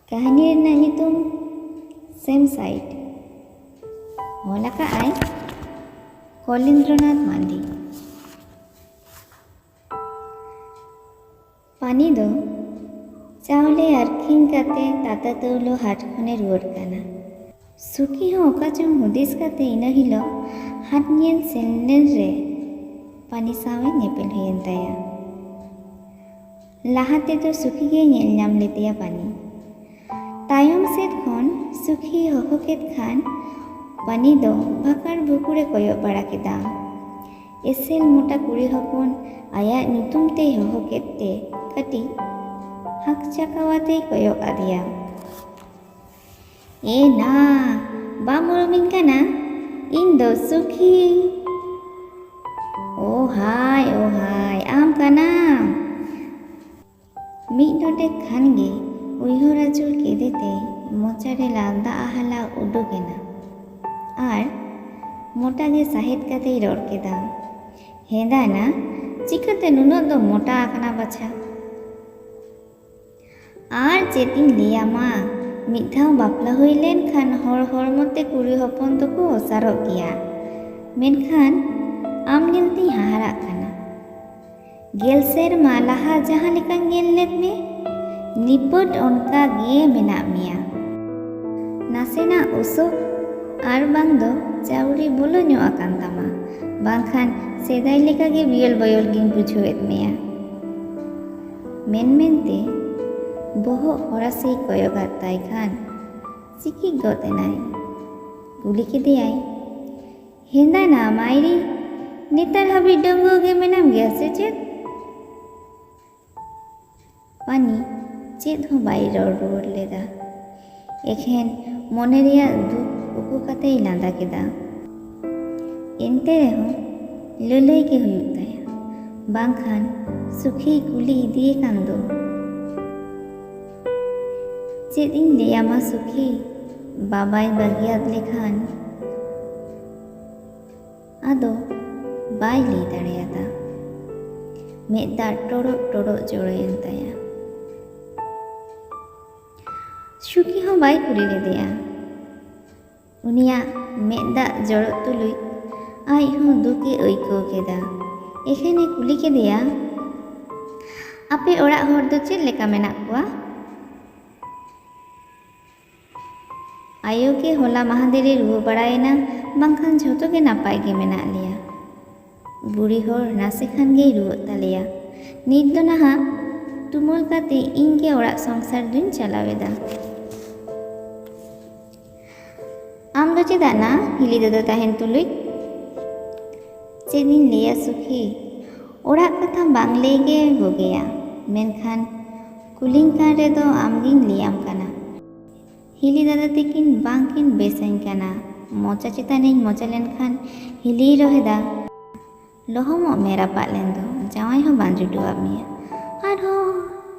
ᱠᱟᱹᱦᱱᱤ ᱨᱮᱱᱟᱜ ᱧᱩᱛᱩᱢ ᱥᱮᱢ ᱥᱟᱭᱤᱰ, ᱚᱞ ᱟᱠᱟᱜᱼᱟᱭ ᱠᱚᱞᱤᱱᱫᱨᱚᱱᱟᱛᱷ ᱢᱟᱱᱰᱤ। ᱯᱟᱱᱤ ᱫᱚ ᱪᱟᱣᱞᱮ ᱟᱹᱠᱷᱨᱤᱧ ᱠᱟᱛᱮ ᱛᱟᱛᱟ ᱛᱟᱹᱣᱞᱟᱹ ᱦᱟᱴ ᱠᱷᱚᱱᱮ ᱨᱩᱣᱟᱹᱲ ᱠᱟᱱᱟ। ᱥᱩᱠᱷᱤ ᱦᱚᱸ ᱚᱠᱟ ᱪᱚᱝ ᱦᱩᱫᱤᱥ ᱠᱟᱛᱮ ᱤᱱᱟᱹ ᱦᱤᱞᱳᱜ ᱦᱟᱴ ᱧᱮᱞ ᱥᱮᱱ ᱨᱮ ᱯᱟᱱᱤ ᱥᱟᱶᱮ ᱧᱮᱯᱮᱞ ᱦᱩᱭᱮᱱ ᱛᱟᱭᱟ। ᱞᱟᱦᱟ ᱛᱮᱫᱚ ᱥᱩᱠᱷᱤ ᱜᱮ ᱧᱮᱞ ᱧᱟᱢ ᱞᱮᱫᱮᱭᱟ ᱯᱟᱱᱤ। ᱛᱟᱭᱚᱢ ᱥᱮᱫ ᱠᱷᱚᱱ ᱥᱩᱠᱷᱤ ᱦᱚᱦᱚ ᱠᱮᱫ ᱠᱷᱟᱱ ᱯᱟᱱᱤ ᱫᱚ ᱵᱷᱟᱠᱟᱲ ᱵᱷᱩᱠᱩᱲᱮ ᱠᱚᱭᱚᱜ ᱵᱟᱲᱟ ᱠᱮᱫᱟ। ᱮᱥᱮᱞ ᱢᱚᱴᱟ ᱠᱩᱲᱤ ᱦᱚᱯᱚᱱ ᱟᱭᱟᱜ ᱧᱩᱛᱩᱢ ᱛᱮᱭ ᱦᱚᱦᱚ ᱠᱮᱫ ᱛᱮ ᱠᱟᱹᱴᱤᱡ ᱦᱟᱸᱠ ᱪᱟᱠᱟᱣᱟᱛᱮᱭ ᱠᱚᱭᱚᱜ ᱟᱫᱮᱭᱟ। "ᱮ ᱱᱟ, ᱵᱟᱢ ᱩᱨᱩᱢᱤᱧ ᱠᱟᱱᱟ? ᱤᱧ ᱫᱚ ᱥᱩᱠᱷᱤ। ᱳ ᱦᱟᱭ ᱟᱢ ᱠᱟᱱᱟᱢ?" ᱢᱤᱫ ᱰᱚᱰᱮᱠ ᱠᱷᱟᱱ ᱜᱮ ᱩᱭᱦᱟᱹᱨ ᱟᱹᱪᱩᱨ ᱠᱮᱫᱮᱛᱮ ᱢᱚᱪᱟᱨᱮ ᱞᱟᱸᱫᱟ ᱟᱦᱟᱞᱟ ᱩᱰᱩᱠ ᱮᱱᱟ ᱟᱨ ᱢᱚᱴᱟ ᱜᱮ ᱥᱟᱦᱮᱫ ᱠᱟᱛᱮᱭ ᱨᱚᱲ ᱠᱮᱫᱟ, "ᱦᱮᱸᱫᱟ ᱱᱟ, ᱪᱤᱠᱟᱹᱛᱮ ᱱᱩᱱᱟᱹᱜ ᱫᱚ ᱢᱚᱴᱟ ᱟᱠᱟᱱᱟ ᱵᱟᱪᱷᱟ? ᱟᱨ ᱪᱮᱫ ᱤᱧ ᱞᱟᱹᱭᱟᱢᱟ, ᱢᱤᱫ ᱫᱷᱟᱣ ᱵᱟᱯᱞᱟ ᱦᱩᱭ ᱞᱮᱱ ᱠᱷᱟᱱ ᱦᱚᱲ ᱦᱚᱲᱢᱚᱛᱮ ᱠᱩᱲᱤ ᱦᱚᱯᱚᱱ ᱫᱚᱠᱚ ᱚᱥᱟᱨᱚᱜ ᱜᱮᱭᱟ। ᱢᱮᱱᱠᱷᱟᱱ ᱟᱢ ᱧᱮᱞᱛᱤᱧ ᱦᱟᱦᱟᱲᱟᱜ ᱠᱟᱱᱟ। 10 ᱥᱮᱨᱢᱟ ᱞᱟᱦᱟ ᱡᱟᱦᱟᱸ ᱞᱮᱠᱟᱧ ᱧᱮᱞ ᱞᱮᱫ ᱢᱮ, ᱱᱤᱯᱟᱹᱴ ᱚᱱᱠᱟ ᱜᱮ ᱢᱮᱱᱟᱜ ᱢᱮᱭᱟ। ᱱᱟᱥᱮᱱᱟᱜ ᱚᱥᱚᱜ ᱟᱨ ᱵᱟᱝ ᱫᱚ ᱪᱟᱣᱨᱤ ᱵᱚᱞᱚ ᱧᱚᱜ ᱟᱠᱟᱱ ᱛᱟᱢᱟ, ᱵᱟᱝᱠᱷᱟᱱ ᱥᱮᱫᱟᱭ ᱞᱮᱠᱟᱜᱮ ᱵᱤᱭᱚᱞ ᱵᱚᱭᱚᱞ ᱜᱤᱧ ᱵᱩᱡᱷᱟᱹᱣᱮᱫ ᱢᱮᱭᱟ।" ᱢᱮᱱᱛᱮ ᱵᱚᱦᱚᱜ ᱦᱚᱨᱟᱥᱮᱭ ᱠᱚᱭᱚᱜᱟᱫ ᱛᱟᱭ ᱠᱷᱟᱱ ᱪᱤᱠᱤᱡ ᱜᱚᱫ ᱮᱱᱟᱭ। ᱠᱩᱞᱤ ᱠᱮᱫᱮᱭᱟᱭ, "ᱦᱮᱸᱫᱟ ᱱᱟ ᱢᱟᱭᱨᱤ, ᱱᱮᱛᱟᱨ ᱦᱟᱹᱵᱤᱡ ᱰᱟᱺᱜᱩᱣᱟᱹ ᱜᱮ ᱢᱮᱱᱟᱢ ᱜᱮᱭᱟ ᱥᱮ ᱪᱮᱫ?" ᱯᱟᱱᱤ ᱪᱮᱫ ᱦᱚᱸ ᱵᱟᱭ ᱨᱚᱲ ᱨᱩᱣᱟᱹᱲ ᱞᱮᱫᱟ। ᱮᱠᱷᱮᱱ ᱢᱚᱱᱮ ᱨᱮᱭᱟᱜ ᱫᱩᱠ ᱩᱠᱩ ᱠᱟᱛᱮᱭ ᱞᱟᱸᱫᱟ ᱠᱮᱫᱟ। ᱮᱱᱛᱮ ᱨᱮᱦᱚᱸ ᱞᱟᱹᱞᱟᱹᱭ ᱜᱮ ᱦᱩᱭᱩᱜ ᱛᱟᱭᱟ, ᱵᱟᱝᱠᱷᱟᱱ ᱥᱩᱠᱷᱤᱭ ᱠᱩᱞᱤ ᱤᱫᱤᱭᱮ ᱠᱟᱱ ᱫᱚ। "ᱪᱮᱫ ᱤᱧ ᱞᱟᱹᱭᱟᱢᱟ ᱥᱩᱠᱷᱤ, ᱵᱟᱵᱟᱭ ᱵᱟᱹᱜᱤᱭᱟᱫ ᱞᱮᱠᱷᱟᱱ..." ᱟᱫᱚ ᱵᱟᱭ ᱞᱟᱹᱭ ᱫᱟᱲᱮᱭᱟᱫᱟ। ᱢᱮᱫ ᱫᱟᱜ ᱴᱚᱲᱚᱜ ᱴᱚᱲᱚᱜ ᱡᱚᱨᱚᱭᱮᱱ ᱛᱟᱭᱟ। ᱥᱩᱠᱷᱤ ᱦᱚᱸ ᱵᱟᱭ ᱠᱩᱞᱤ ᱞᱮᱫᱮᱭᱟ। ᱩᱱᱤᱭᱟᱜ ᱢᱮᱫ ᱫᱟᱜ ᱡᱚᱨᱚᱜ ᱛᱩᱞᱩᱡ ᱟᱡ ᱦᱚᱸ ᱫᱩᱠᱮ ᱟᱹᱭᱠᱟᱹᱣ ᱠᱮᱫᱟ। ᱮᱠᱷᱮᱱᱮ ᱠᱩᱞᱤ ᱠᱮᱫᱮᱭᱟ, "ᱟᱯᱮ ᱚᱲᱟᱜ ᱦᱚᱲ ᱫᱚ ᱪᱮᱫ ᱞᱮᱠᱟ ᱢᱮᱱᱟᱜ ᱠᱚᱣᱟ?" "ᱟᱭᱳ ᱜᱮ ᱦᱚᱞᱟ ᱢᱟᱦᱫᱮᱨᱮ ᱨᱩᱣᱟᱹ ᱵᱟᱲᱟᱭᱮᱱᱟ, ᱵᱟᱝᱠᱷᱟᱱ ᱡᱷᱚᱛᱚ ᱜᱮ ᱱᱟᱯᱟᱭ ᱜᱮ ᱢᱮᱱᱟᱜ ᱞᱮᱭᱟ। ᱵᱩᱲᱤ ᱦᱚᱲ ᱱᱟᱥᱮ ᱠᱷᱟᱱ ᱜᱮᱭ ᱨᱩᱣᱟᱹᱜ ᱛᱟᱞᱮᱭᱟ। ᱱᱤᱛ ᱫᱚ ᱱᱟᱦᱟᱜ ᱛᱩᱢᱟᱹᱞ ᱠᱟᱛᱮ ᱤᱧ ᱜᱮ ᱚᱲᱟᱜ ᱥᱚᱝᱥᱟᱨ ᱫᱩᱧ ᱪᱟᱞᱟᱣᱮᱫᱟ। ᱟᱢ ᱫᱚ ᱪᱮᱫᱟᱜ ᱱᱟ ᱦᱤᱞᱤ ᱫᱟᱫᱟ ᱛᱟᱦᱮᱱ ᱛᱩᱞᱩᱡ?" "ᱪᱮᱫ ᱤᱧ ᱞᱟᱹᱭᱟ ᱥᱩᱠᱷᱤ, ᱚᱲᱟᱜ ᱠᱟᱛᱷᱟ ᱵᱟᱝ ᱞᱟᱹᱭ ᱜᱮ ᱵᱩᱜᱤᱭᱟ, ᱢᱮᱱᱠᱷᱟन ᱠᱩᱞᱤᱧ ᱠᱟᱱ ᱨᱮᱫᱚ ᱟᱢᱜᱤᱧ ᱞᱟᱹᱭᱟᱢ ᱠᱟᱱᱟ। ᱦᱤᱞᱤ ᱫᱟᱫᱟ ᱛᱟᱹᱠᱤᱱ ᱵᱟᱝᱠᱤᱱ ᱵᱮᱥᱟᱹᱧ ᱠᱟᱱᱟ। ᱢᱚᱪᱟ ᱪᱮᱛᱟᱱᱤᱧ ᱢᱚᱪᱟ ᱞᱮᱱᱠᱷᱟन ᱦᱤᱞᱤᱭ ᱨᱚᱦᱮᱫᱟ, 'ᱞᱚᱦᱚᱢᱚᱜ ᱢᱮ ᱨᱟᱯᱟᱜ ᱞᱮᱱ ᱫᱚ, ᱡᱟᱶᱟᱭ ᱦᱚᱸ ᱵᱟᱝ ᱡᱩᱴᱩᱣᱟᱜ ᱢᱮᱭᱟ' ᱟᱨᱦᱚᱸ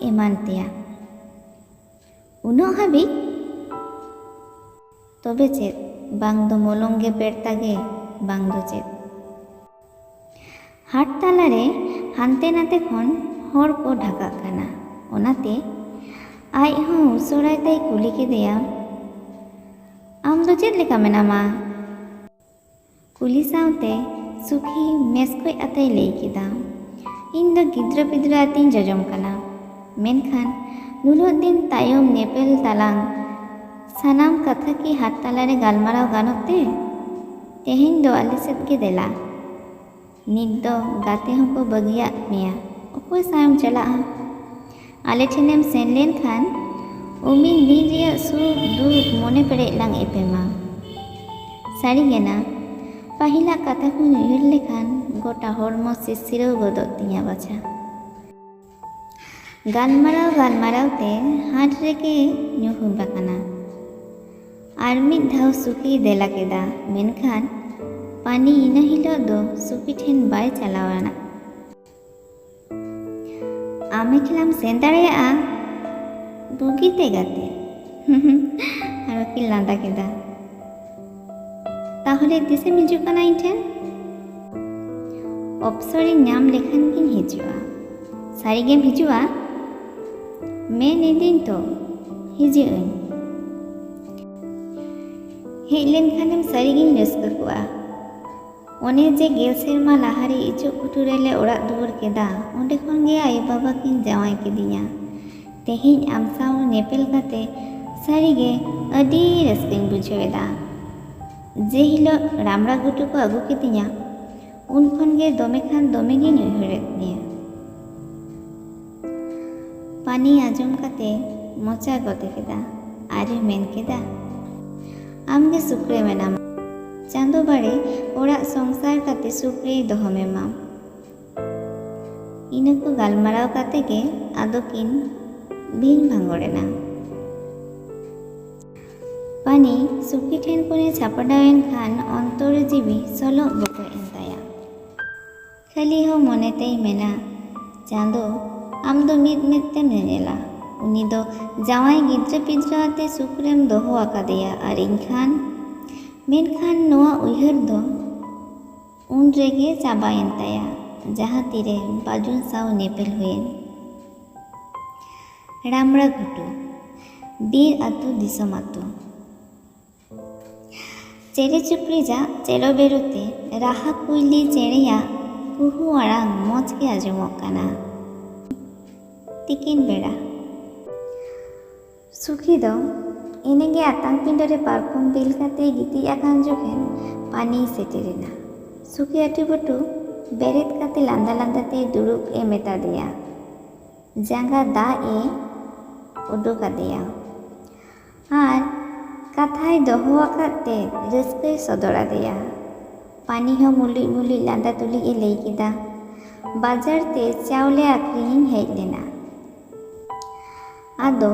ᱮᱢᱟᱱ ᱛᱮᱭᱟᱜ। ᱩᱱᱟᱹᱜ ᱦᱟᱹᱵᱤᱡ? ᱛᱚᱵᱮ ᱪᱮᱫ, ᱵᱟᱝ ᱫᱚ ᱢᱚᱞᱚᱝ ᱜᱮ ᱯᱮᱲᱛᱟ ᱜᱮ, ᱵᱟᱝ ᱫᱚ ᱪᱮᱫ?" ᱦᱟᱴ ᱛᱟᱞᱟᱨᱮ ᱦᱟᱱᱛᱮ ᱱᱟᱛᱮ ᱠᱷᱚᱱ ᱦᱚᱲ ᱠᱚ ᱰᱷᱟᱠᱟᱜ ᱠᱟᱱᱟ। ᱚᱱᱟᱛᱮ ᱟᱡ ᱦᱚᱸ ᱩᱥᱟᱹᱨᱟᱭ ᱛᱮᱭ ᱠᱩᱞᱤ ᱠᱮᱫᱮᱭᱟ, "ᱟᱢ ᱫᱚ ᱪᱮᱫ ᱞᱮᱠᱟ ᱢᱮᱱᱟᱢᱟ?" ᱠᱩᱞᱤ ᱥᱟᱶᱛᱮ ᱥᱩᱠᱷᱤ ᱢᱮᱥᱠᱚᱡ ᱟᱛᱮᱭ ᱞᱟᱹᱭ ᱠᱮᱫᱟ, "ᱤᱧ ᱫᱚ ᱜᱤᱫᱽᱨᱟᱹ ᱯᱤᱫᱽᱨᱟᱹ ᱟᱛᱮᱧ ᱡᱚᱡᱚᱢ ᱠᱟᱱᱟ। ᱢᱮᱱᱠᱷᱟᱱ ᱱᱩᱱᱟᱹᱜ ᱫᱤᱱ ᱛᱟᱭᱚᱢ ᱧᱮᱯᱮᱞ ᱛᱟᱞᱟᱝ ᱥᱟᱱᱟᱢ ᱠᱟᱛᱷᱟ ᱠᱤ ᱦᱟᱴ ᱛᱟᱞᱟᱨᱮ ᱜᱟᱞᱢᱟᱨᱟᱣ ᱜᱟᱱᱚᱜ ᱛᱮ? ᱛᱮᱦᱮᱧ ᱫᱚ ᱟᱞᱮ ᱥᱮᱫ ᱜᱮ ᱫᱮᱞᱟ। ᱱᱤᱛ ᱫᱚ ᱜᱟᱛᱮ ᱦᱚᱸᱠᱚ ᱵᱟᱹᱜᱤᱭᱟᱫ ᱢᱮᱭᱟ, ᱚᱠᱚᱭ ᱥᱟᱶᱮᱢ ᱪᱟᱞᱟᱜᱼᱟ? ᱟᱞᱮ ᱴᱷᱮᱱᱮᱢ ᱥᱮᱱ ᱞᱮᱱᱠᱷᱟᱱ ᱩᱢᱤᱫ ᱫᱤᱱ ᱨᱮᱭᱟᱜ ᱥᱩᱠ ᱫᱩᱠ ᱢᱚᱱᱮ ᱯᱮᱨᱮᱡ ᱞᱟᱝ ᱮᱯᱮᱢᱟ। ᱥᱟᱹᱨᱤᱜᱮ ᱱᱟ, ᱯᱟᱹᱦᱤᱞᱟᱜ ᱠᱟᱛᱷᱟ ᱠᱚᱧ ᱩᱭᱦᱟᱹᱨ ᱞᱮᱠᱷᱟᱱ ᱜᱚᱴᱟ ᱦᱚᱲᱢᱚ ᱥᱤᱨᱥᱤᱨᱟᱹᱣ ᱜᱚᱫᱚᱜ ᱛᱤᱧᱟ ᱵᱟᱪᱷᱟ। ᱜᱟᱞᱢᱟᱨᱟᱣ ᱛᱮ ᱦᱟᱴ ᱨᱮᱜᱮ ᱧᱩᱦᱩᱢ ᱟᱠᱟᱱᱟ। ᱟᱨ ᱢᱤᱫ ᱫᱷᱟᱣ ᱥᱩᱠᱷᱤᱭ ᱫᱮᱞᱟ ᱠᱮᱫᱟ, ᱢᱮᱱᱠᱷᱟᱱ ᱯᱟᱱᱤ ᱤᱱᱟᱹ ᱦᱤᱞᱳᱜ ᱫᱚ ᱥᱩᱠᱷᱤ ᱴᱷᱮᱱ ᱵᱟᱭ ᱪᱟᱞᱟᱣᱟᱱᱟ। "ᱟᱢ ᱮᱠᱞᱟᱢ ᱥᱮᱱ ᱫᱟᱲᱮᱭᱟᱜᱼᱟ? ᱵᱩᱜᱤᱛᱮ ᱜᱟᱛᱮ" ᱟᱨᱚ ᱠᱤᱱ ᱞᱟᱸᱫᱟ ᱠᱮᱫᱟ। "ᱛᱟᱦᱚᱞᱮ ᱛᱤᱥᱮᱢ ᱦᱤᱡᱩᱜ ᱠᱟᱱᱟ ᱤᱧ ᱴᱷᱮᱱ?" "ᱚᱯᱥᱚᱨᱤᱧ ᱧᱟᱢ ᱞᱮᱠᱷᱟᱱ ᱜᱤᱧ ᱦᱤᱡᱩᱜᱼᱟ।" "ᱥᱟᱹᱨᱤᱜᱮᱢ ᱦᱤᱡᱩᱜᱼᱟ?" "ᱢᱮᱱ ᱤᱫᱟᱹᱧ ᱛᱚ, ᱦᱤᱡᱩᱜ ᱟᱹᱧ᱾ ᱦᱮᱡ ᱞᱮᱱᱠᱷᱟᱱᱮᱢ ᱥᱟᱹᱨᱤᱜᱤᱧ ᱨᱟᱹᱥᱠᱟᱹ ᱠᱚᱜᱼᱟ᱾ ᱚᱱᱮ ᱡᱮ 10 ᱥᱮᱨᱢᱟ ᱞᱟᱦᱟᱨᱮ ᱤᱪᱟᱹᱜ ᱠᱩᱴᱩ ᱨᱮᱞᱮ ᱚᱲᱟᱜ ᱫᱩᱣᱟᱹᱨ ᱠᱮᱫᱟ, ᱚᱸᱰᱮ ᱠᱷᱚᱱ ᱜᱮ ᱟᱭᱳᱼᱵᱟᱵᱟ ᱠᱤᱱ ᱡᱟᱶᱟᱭ ᱠᱤᱫᱤᱧᱟ᱾ ᱛᱮᱦᱮᱧ ᱟᱢ ᱥᱟᱶ ᱧᱮᱯᱮᱞ ᱠᱟᱛᱮ ᱥᱟᱹᱨᱤᱜᱮ ᱟᱹᱰᱤ ᱨᱟᱹᱥᱠᱟᱹᱧ ᱵᱩᱡᱷᱟᱹᱣ ᱮᱫᱟ᱾ ᱡᱮ ᱦᱤᱞᱳᱜ ᱨᱟᱢᱲᱟ ᱜᱷᱩᱴᱩ ᱠᱚ ᱟᱹᱜᱩ ᱠᱤᱫᱤᱧᱟ, ᱩᱱ ᱠᱷᱚᱱ ᱜᱮ ᱫᱚᱢᱮ ᱠᱷᱟᱱ ᱫᱚᱢᱮᱜᱤᱧ ᱩᱭᱦᱟᱹᱨᱮᱫ ᱢᱮᱭᱟ᱾ ᱯᱟᱱᱤ ᱟᱸᱡᱚᱢ ᱠᱟᱛᱮ ᱢᱚᱪᱟ ᱜᱚᱫᱮ ᱠᱮᱫᱟ ᱟᱨᱮ ᱢᱮᱱ ᱠᱮᱫᱟ, ᱟᱢᱜᱮ ᱥᱩᱠᱨᱮ ᱢᱮᱱᱟᱢᱟ, ᱪᱟᱸᱫᱳ ᱵᱟᱲᱮ ᱚᱲᱟᱜ ᱥᱚᱝᱥᱟᱨ ᱠᱟᱛᱮ ᱥᱩᱠᱨᱮᱭ ᱫᱚᱦᱚ ᱢᱮᱢᱟ᱾ ᱤᱱᱟᱹ ᱠᱚ ᱜᱟᱞᱢᱟᱨᱟᱣ ᱠᱟᱛᱮ ᱜᱮ ᱟᱫᱚ ᱠᱤᱱ ᱵᱷᱤᱧ ᱵᱷᱟᱸᱜᱚᱲᱮᱱᱟ᱾ ᱯᱟᱱᱤ ᱥᱩᱠᱷᱤ ᱴᱷᱮᱱ ᱠᱷᱚᱱᱮ ᱪᱷᱟᱯᱟᱰᱟᱣᱮᱱ ᱠᱷᱟᱱ ᱚᱱᱛᱚᱨ ᱡᱤᱣᱤ ᱥᱚᱞᱚᱜ ᱵᱚᱠᱚᱡ ᱮᱱ ᱛᱟᱭᱟ᱾ ᱠᱷᱟᱹᱞᱤ ᱦᱚᱸ ᱢᱚᱱᱮᱛᱮᱭ ᱢᱮᱱᱟ, ᱪᱟᱸᱫᱳ ᱟᱢ ᱫᱚ ᱢᱤᱫ ᱢᱮᱫ ᱛᱮᱢ ᱧᱮᱧᱮᱞᱟ, ᱩᱱᱤ ᱫᱚ ᱡᱟᱶᱟᱭ ᱜᱤᱫᱽᱨᱟᱹ ᱯᱤᱫᱽᱨᱟᱹ ᱟᱛᱮ ᱥᱩᱠᱨᱮᱢ ᱫᱚᱦᱚ ᱟᱠᱟᱫᱮᱭᱟ ᱟᱨ ᱤᱧᱠᱷᱟᱱ, ᱢᱮᱱᱠᱷᱟᱱ ᱱᱚᱣᱟ ᱩᱭᱦᱟᱹᱨ ᱫᱚ ᱩᱱ ᱨᱮᱜᱮ ᱪᱟᱵᱟᱭᱮᱱ ᱛᱟᱭᱟ ᱡᱟᱦᱟᱸ ᱛᱤᱨᱮ ᱵᱟᱹᱡᱩᱱ ᱥᱟᱶ ᱧᱮᱯᱮᱞ ᱦᱩᱭᱮᱱ᱾ ᱨᱟᱢᱲᱟ ᱜᱷᱩᱴᱩ, ᱵᱤᱨ ᱟᱹᱛᱩ ᱫᱤᱥᱚᱢ ᱟᱹᱛᱩ᱾ ᱪᱮᱬᱮ ᱪᱩᱯᱲᱤᱡᱟᱜ ᱪᱮᱨᱚ ᱵᱮᱨᱚᱛᱮ ᱨᱟᱦᱟ ᱠᱩᱭᱞᱤ ᱪᱮᱬᱮᱭᱟᱜ ᱠᱩᱦᱩ ᱟᱲᱟᱝ ᱢᱚᱡᱽ ᱜᱮ ᱟᱸᱡᱚᱢᱚᱜ ᱠᱟᱱᱟ᱾ ᱛᱤᱠᱤᱱ ᱵᱮᱲᱟ ᱥᱩᱠᱷᱤ ᱫᱚ ᱮᱱᱮᱜᱮ ᱟᱛᱟᱝ ᱯᱤᱸᱰᱟᱹ ᱨᱮ ᱯᱟᱨᱠᱚᱢ ᱵᱤᱞ ᱠᱟᱛᱮ ᱜᱤᱛᱤᱡ ᱟᱠᱟᱱ ᱡᱚᱠᱷᱮᱱ ᱯᱟᱱᱤᱭ ᱥᱮᱴᱮᱨᱮᱱᱟ᱾ ᱥᱩᱠᱷᱤ ᱟᱹᱴᱩᱯᱟᱹᱴᱩ ᱵᱮᱨᱮᱫ ᱠᱟᱛᱮ ᱞᱟᱸᱫᱟ ᱞᱟᱸᱫᱟᱛᱮ ᱫᱩᱲᱩᱵ ᱮ ᱢᱮᱛᱟ ᱫᱮᱭᱟ᱾ ᱡᱟᱸᱜᱟ ᱫᱟᱜ ᱮ ᱩᱰᱩᱠ ᱟᱫᱮᱭᱟ ᱟᱨ ᱠᱟᱛᱷᱟᱭ ᱫᱚᱦᱚ ᱟᱠᱟᱫ ᱛᱮ ᱨᱟᱹᱥᱠᱟᱹᱭ ᱥᱚᱫᱚᱨ ᱟᱫᱮᱭᱟ᱾ ᱯᱟᱱᱤ ᱦᱚᱸ ᱢᱩᱞᱩᱡ ᱢᱩᱞᱩᱡ ᱞᱟᱸᱫᱟ ᱛᱩᱞᱩᱡ ᱮ ᱞᱟᱹᱭ ᱠᱮᱫᱟ, ᱵᱟᱡᱟᱨ ᱛᱮ ᱪᱟᱣᱞᱮ ᱟᱹᱠᱷᱨᱤᱧᱤᱧ ᱦᱮᱡ ᱞᱮᱱᱟ᱾ ᱟᱫᱚ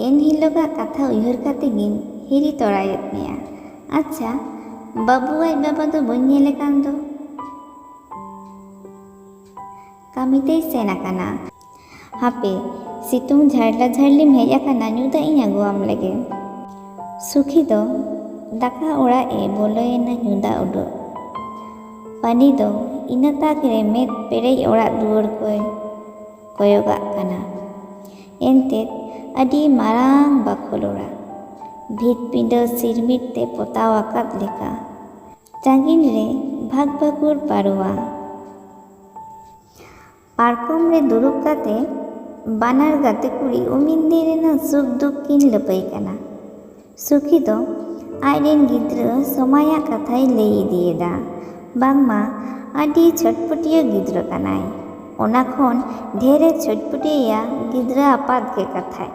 ᱮᱱᱦᱤᱞᱳᱜᱟᱜ ᱠᱟᱛᱷᱟ ᱩᱭᱦᱟᱹᱨ ᱠᱟᱛᱮ ᱜᱤᱧ ᱦᱤᱨᱤ ᱛᱚᱨᱟᱭᱮᱫ ᱢᱮᱭᱟ᱾ ᱟᱪᱪᱷᱟ ᱵᱟᱹᱵᱩ ᱟᱡ ᱵᱟᱵᱟ ᱫᱚ ᱵᱟᱹᱧ ᱧᱮᱞᱮ ᱠᱟᱱ ᱫᱚ? ᱠᱟᱹᱢᱤᱛᱮᱭ ᱥᱮᱱ ᱟᱠᱟᱱᱟ᱾ ᱦᱟᱯᱮ ᱥᱤᱛᱩᱝ ᱡᱷᱟᱨᱞᱟ ᱡᱷᱟᱨᱞᱤᱢ ᱦᱮᱡ ᱟᱠᱟᱱᱟ, ᱧᱩ ᱫᱟᱜ ᱤᱧ ᱟᱹᱜᱩᱣᱟᱢ ᱞᱮᱜᱮ᱾ ᱥᱩᱠᱷᱤ ᱫᱚ ᱫᱟᱠᱟ ᱚᱲᱟᱜ ᱮ ᱵᱚᱞᱚᱭᱮᱱᱟ ᱧᱩ ᱫᱟᱜ ᱩᱰᱩᱠ᱾ ᱯᱟᱱᱤ ᱫᱚ ᱤᱱᱟᱹ ᱛᱟᱠ ᱨᱮ ᱢᱮᱫ ᱯᱮᱨᱮᱡ ᱚᱲᱟᱜ ᱫᱩᱣᱟᱹᱨ ᱠᱚᱭ ᱠᱚᱭᱚᱜᱟᱜ ᱠᱟᱱᱟ᱾ ᱮᱱᱛᱮᱫ ᱟᱹᱰᱤ ᱢᱟᱨᱟᱝ ᱵᱟᱠᱷᱳᱞ ᱚᱲᱟᱜ, ᱵᱷᱤᱛ ᱯᱤᱸᱰᱟᱹ ᱥᱤᱨᱢᱤᱴ ᱛᱮ ᱯᱚᱛᱟᱣ ᱟᱠᱟᱫ ᱞᱮᱠᱟ᱾ ᱥᱟᱺᱜᱤᱧ ᱨᱮ ᱵᱷᱟᱜᱽ ᱵᱷᱟᱹᱜᱩᱨ ᱯᱟᱨᱣᱟ ᱯᱟᱨᱠᱚᱢ ᱨᱮ ᱫᱩᱲᱩᱵ ᱠᱟᱛᱮ ᱵᱟᱱᱟᱨ ᱜᱟᱛᱮ ᱠᱩᱲᱤ ᱩᱢᱤᱫ ᱫᱤᱱ ᱨᱮᱱᱟᱜ ᱥᱩᱠ ᱫᱩᱠ ᱠᱤᱱ ᱞᱟᱹᱯᱟᱹᱭ ᱠᱟᱱᱟ᱾ ᱥᱩᱠᱷᱤ ᱫᱚ ᱟᱡᱨᱮᱱ ᱜᱤᱫᱽᱨᱟᱹ ᱥᱚᱢᱟᱭᱟᱜ ᱠᱟᱛᱷᱟᱭ ᱞᱟᱹᱭ ᱤᱫᱤᱭᱮᱫᱟ᱾ ᱵᱟᱝᱢᱟ ᱟᱹᱰᱤ ᱪᱷᱚᱴᱯᱚᱴᱤᱭᱟᱹ ᱜᱤᱫᱽᱨᱟᱹ ᱠᱟᱱᱟᱭ, ᱚᱱᱟ ᱠᱷᱚᱱ ᱰᱷᱮᱨᱮ ᱪᱷᱚᱴᱯᱚᱴᱤᱭᱟᱹ ᱜᱤᱫᱽᱨᱟᱹ ᱟᱯᱟᱛ ᱜᱮ ᱠᱟᱛᱷᱟᱭ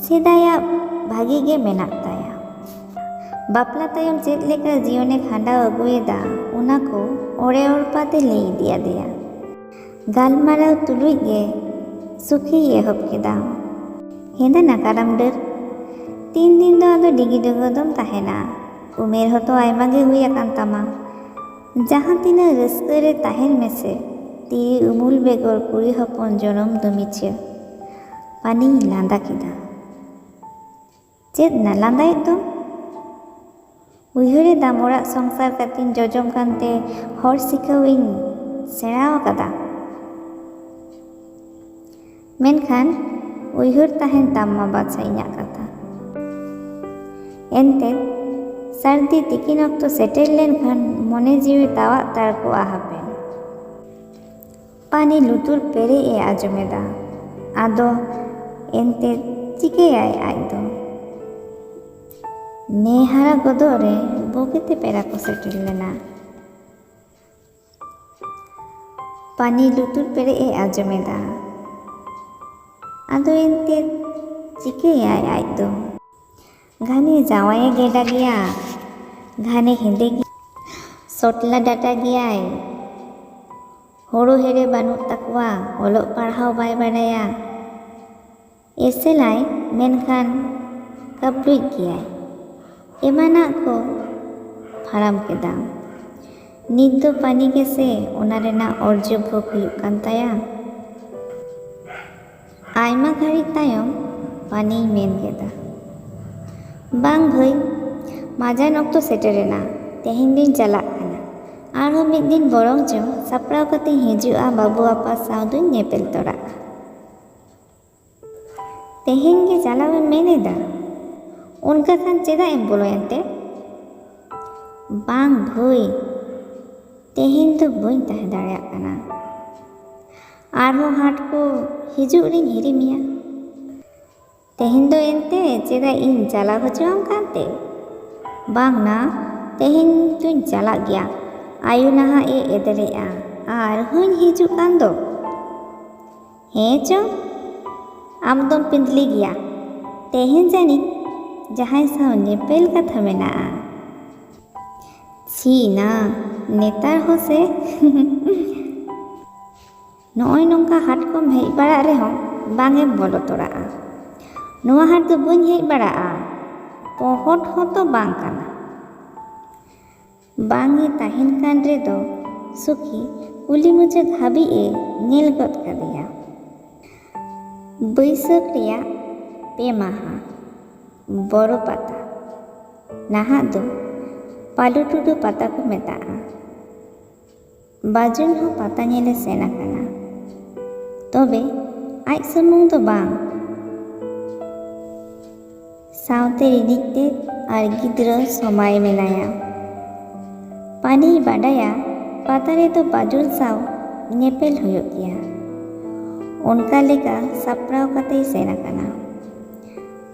ᱥᱮᱫᱟᱭᱟᱜ ᱵᱷᱟᱜᱤ ᱜᱮ ᱢᱮᱱᱟᱜ ᱛᱟᱭᱟ᱾ ᱵᱟᱯᱞᱟ ᱛᱟᱭᱚᱢ ᱪᱮᱫ ᱞᱮᱠᱟ ᱡᱤᱭᱚᱱᱮ ᱠᱷᱟᱸᱰᱟᱣ ᱟᱹᱜᱩᱭᱮᱫᱟ ᱚᱱᱟ ᱠᱚ ᱚᱲᱮ ᱚᱲᱯᱟᱛᱮ ᱞᱟᱹᱭ ᱤᱫᱤᱭᱟᱫᱮᱭᱟ᱾ ᱜᱟᱞᱢᱟᱨᱟᱣ ᱛᱩᱞᱩᱡ ᱜᱮ ᱥᱩᱠᱷᱤᱭ ᱮᱦᱚᱵ ᱠᱮᱫᱟ, ᱦᱮᱸᱫᱮᱱᱟ ᱠᱟᱨᱟᱢ ᱰᱟᱹᱨ, ᱛᱤᱱ ᱫᱤᱱ ᱫᱚ ᱟᱫᱚ ᱰᱤᱜᱤ ᱰᱚᱜᱚ ᱫᱚᱢ ᱛᱟᱦᱮᱱᱟ? ᱩᱢᱮᱨ ᱦᱚᱸᱛᱚ ᱟᱭᱢᱟ ᱜᱮ ᱦᱩᱭ ᱟᱠᱟᱱ ᱛᱟᱢᱟ᱾ ᱡᱟᱦᱟᱸ ᱛᱤᱱᱟᱹᱜ ᱨᱟᱹᱥᱠᱟᱹ ᱨᱮ ᱛᱟᱦᱮᱱ ᱢᱮᱥᱮ, ᱛᱤᱨᱤ ᱩᱢᱩᱞ ᱵᱮᱜᱚᱨ ᱠᱩᱲᱤ ᱦᱚᱯᱚᱱ ᱡᱚᱱᱚᱢ ᱫᱚ ᱢᱤᱪᱷᱟᱹ᱾ ᱯᱟᱱᱤᱭ ᱞᱟᱸᱫᱟ ᱠᱮᱫᱟ᱾ ᱪᱮᱫ ᱱᱟ ᱞᱟᱸᱫᱟᱭᱮᱫ ᱫᱚᱢ? ᱩᱭᱦᱟᱹᱨᱮᱫᱟᱢ ᱚᱲᱟᱜ ᱥᱚᱝᱥᱟᱨ ᱠᱟᱛᱮᱧ ᱡᱚᱡᱚᱢ ᱠᱟᱱᱛᱮ ᱦᱚᱲ ᱥᱤᱠᱷᱟᱹᱣ ᱤᱧ ᱥᱮᱬᱟ ᱟᱠᱟᱫᱟ? ᱢᱮᱱᱠᱷᱟᱱ ᱩᱭᱦᱟᱹᱨ ᱛᱟᱦᱮᱱ ᱛᱟᱢ ᱢᱟ ᱵᱟᱪᱷᱟ ᱤᱧᱟᱹᱜ ᱠᱟᱛᱷᱟ᱾ ᱮᱱᱛᱮᱫ ᱥᱟᱹᱨᱫᱤ ᱛᱤᱠᱤᱱ ᱚᱠᱛᱚ ᱥᱮᱴᱮᱨ ᱞᱮᱱᱠᱷᱟᱱ ᱢᱚᱱᱮ ᱡᱤᱣᱤ ᱛᱟᱣᱟᱜ ᱛᱟᱲ ᱠᱚᱜᱼᱟ ᱦᱟᱯᱮ᱾ ᱯᱟᱱᱤ ᱞᱩᱛᱩᱨ ᱯᱮᱨᱮᱡ ᱮ ᱟᱸᱡᱚᱢᱮᱫᱟ᱾ ᱟᱫᱚ ᱮᱱᱛᱮᱫ ᱪᱤᱠᱟᱹᱭᱟᱭ ᱟᱡ ᱫᱚ? ᱱᱮᱦᱟᱨᱟ ᱜᱚᱫᱚᱜ ᱨᱮ ᱵᱩᱜᱤᱛᱮ ᱯᱮᱲᱟ ᱠᱚ ᱥᱮᱴᱮᱨ ᱞᱮᱱᱟ᱾ ᱯᱟᱱᱤ ᱞᱩᱛᱩᱨ ᱯᱮᱨᱮᱡ ᱮ ᱟᱸᱡᱚᱢᱮᱫᱟ᱾ ᱟᱫᱚ ᱮᱱᱛᱮᱫ ᱪᱤᱠᱟᱹᱭᱟᱭ ᱟᱡ ᱫᱚ? घाने जावाये गेडा गया, घाने हेंदे गया, सोटला डाटा गयाय, होड़ो हेरे बानुत तकवा, ओलोग पढ़ाव बाय बाडाया, एसेलाय मेनखान कपड़ुज गयाय, एमाना को फाराम केदा। नित दो पानी के से ओना रेना अर्ज भोग हुयुग कान ताया। आयमा घड़ी तायम पानी मेन केदा, बांग भाई माजान अक्तो सेटेरेना, तेहेन दिन चलाक काना, आरो मिद दिन बरंग चो सापड़ाव कते हिजुआ बाबू आपा साव दुñ ñepel तोरागा। तेहें गे चलावे मेनेदा उनका खान चेदा एम बोलोयनते बांग भुई तेहें तो बई तहे दाड़ेयाग काना आरहो हाट को हिजुग रिन हिरिमिया तेहें दो एनते चेदा इन चला हचुआम कानते बांग ना तेहें तुन चला गया आयु नहा ए एदरेआ आर हुन हिजुग कान दो हे चो आम दम पिंदली गया तेहें जानी जहां साव नेपेल कथा मेना छी ना नेतार हो से नॉय नोंका हाट को हेज बड़ा रेहों बांगे बोलो तोड़ा नोआ हाट दो बन हेज बड़ा पहट हो तो बांग काना बांगे ताहिन कान रे दो सुखी कुली मुचाद हाबी ए नेल गद कादेया बैसाख रिया पे माहा बड़ो पाता नहा दो पालू टुडू पाता को मेता बाजुन हो पाता नेले सेना काना तबे आज सुमुंग तो बांग सावते रिनिकते आर गिद्रा समाय मेनाया पानी बाडाया पाता रे तो बाजुन साव नेपेल हुयुग गया उनका लेका सापड़ाव कते सेना काना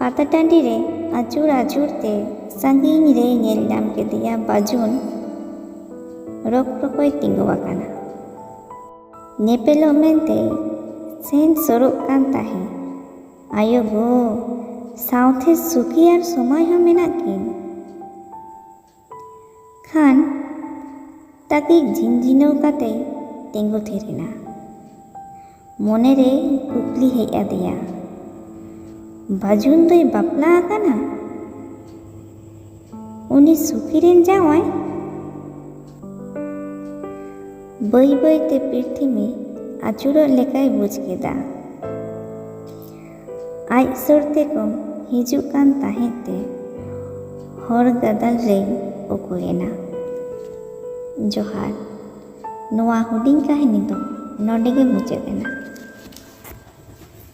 पाता टांडी रे आचुर आचुर ते संगीन रे नेल नाम के दिया बाजुन रोक रोकोय तिंगु आकाना नेपेलो मेनते सेन सरुक कान ताहे आयो गो साउथे सुखी आर समय हो मेना किन खान ताकि झिनझिनो काते तिंगु थेरेना मोने रे कुकली हेज आदेया बाजुन दोय बापला आकाना उनी सुखी रेन जावाय बई बई ते पृथ्वी में आचुरो लेकाय बुझ केदा आज सरते को हिजुग कान ताहेते हर गदल रे उकुएना जोहार नोआ हुडिंग काहिनी दो नोडे गे मुचादेना।